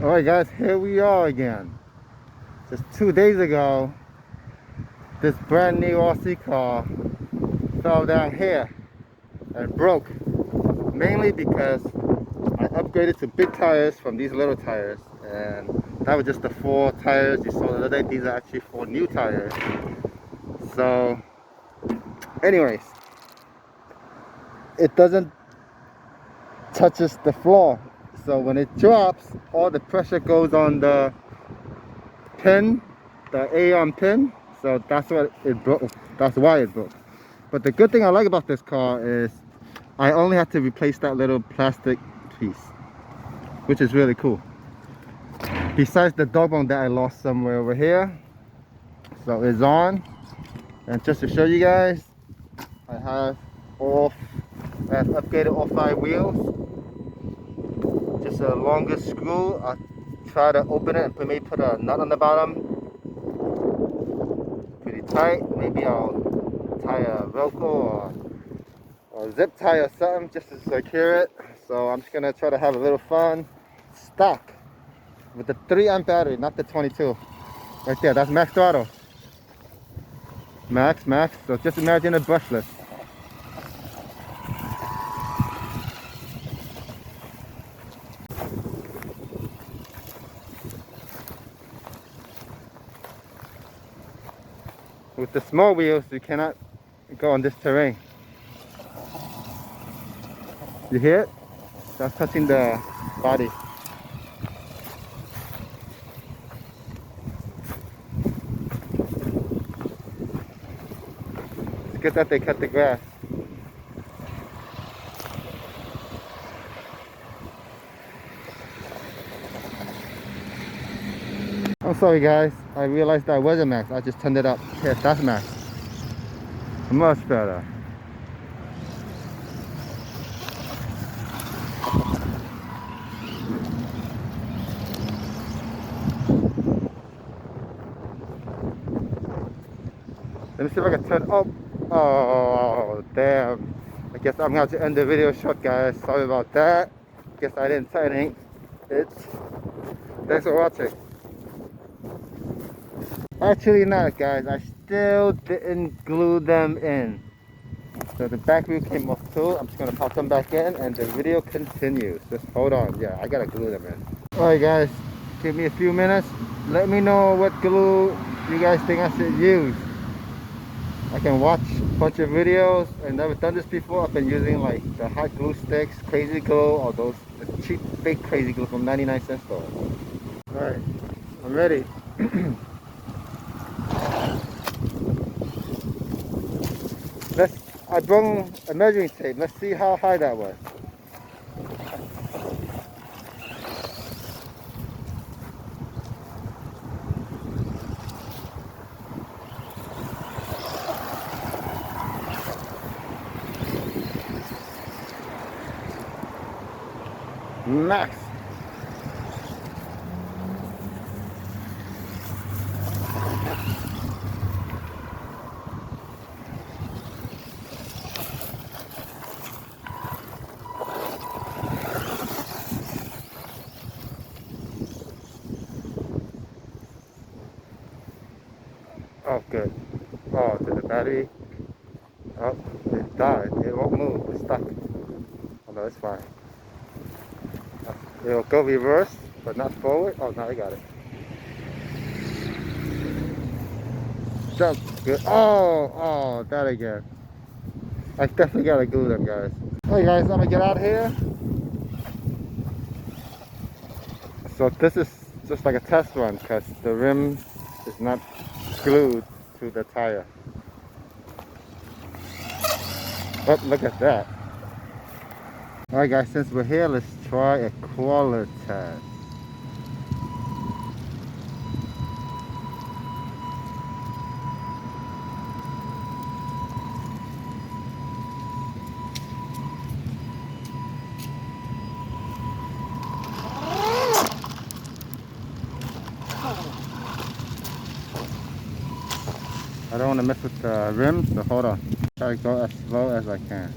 Alright guys, here we are again. Just 2 days ago, this brand new RC car fell down here and broke. Mainly because I upgraded to big tires from these little tires, and that was just the 4 tires you saw the other day. These are actually 4 new tires. So anyways, it doesn't touches the floor, so when it drops, all the pressure goes on the pin, the A-arm pin. So that's what it broke. That's why it broke. But the good thing I like about this car is I only had to replace that little plastic piece, which is really cool. Besides the dog bone that I lost somewhere over here. So it's on, and just to show you guys, I've upgraded all 5 wheels. Just a longer screw. I'll try to open it and maybe put a nut on the bottom. Pretty tight. Maybe I'll tie a Velcro or zip tie or something just to secure it. So I'm just gonna try to have a little fun. Stock with the 3-amp battery, not the 22. Right there, that's max throttle. Max. So just imagine a brushless. With the small wheels, you cannot go on this terrain. You hear it? That's touching the body. It's good that they cut the grass. I'm sorry guys, I realized that wasn't max. I just turned it up. Yes, that's max. Much better. Let me see if I can turn up. Oh damn. I guess I'm gonna have to end the video short guys. Sorry about that. Guess I didn't turn it. Thanks for watching. Actually not guys, I still didn't glue them in. So the back wheel came off too. I'm just gonna pop them back in and the video continues. Just hold on. Yeah, I gotta glue them in. Alright guys, give me a few minutes. Let me know what glue you guys think I should use. I can watch a bunch of videos. I've never done this before. I've been using like the hot glue sticks, crazy glue, or those cheap fake crazy glue from 99-cent store. Alright, I'm ready. I brought a measuring tape. Let's see how high that was. Max. Oh, good. Oh, did the battery? Oh, it died. It won't move. It's stuck. Oh, no, it's fine. It'll go reverse, but not forward. Oh, now I got it. Jump. Good. Oh, that again. I definitely gotta glue them, guys. Alright, guys, I'm gonna get out of here. So this is just like a test run because the rim is not glued to the tire. But look at that. Alright guys, since we're here, let's try a quality test. I don't want to mess with the rim, so hold on. Try to go as slow as I can.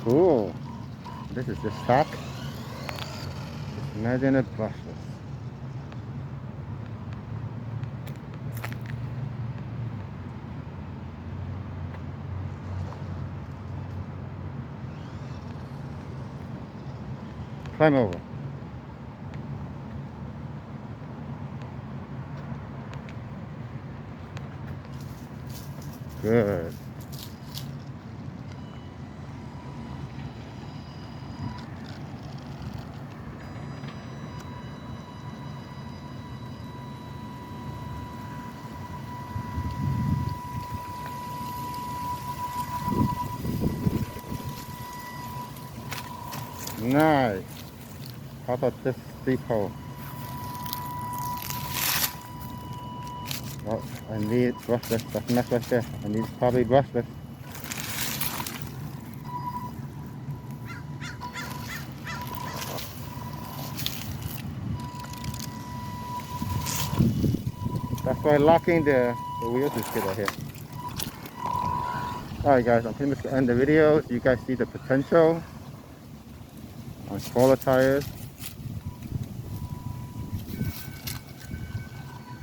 Cool. This is the stock. Just imagine it brushless. Climb over. Good. Nice. How about this deep hole? Oh, I need brushless. That's a mess right there. I need probably brushless. That's why locking the wheels is good right here. Alright guys, I'm pretty much gonna end the video so you guys see the potential on smaller tires.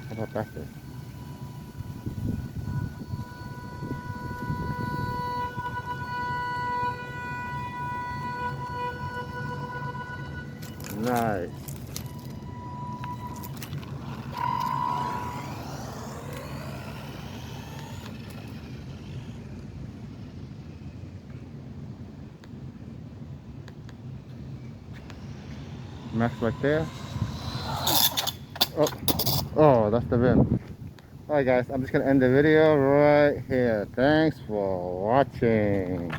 How about back there? Nice. Max right there. Oh, oh, that's the rim. Alright guys, I'm just gonna end the video right here. Thanks for watching.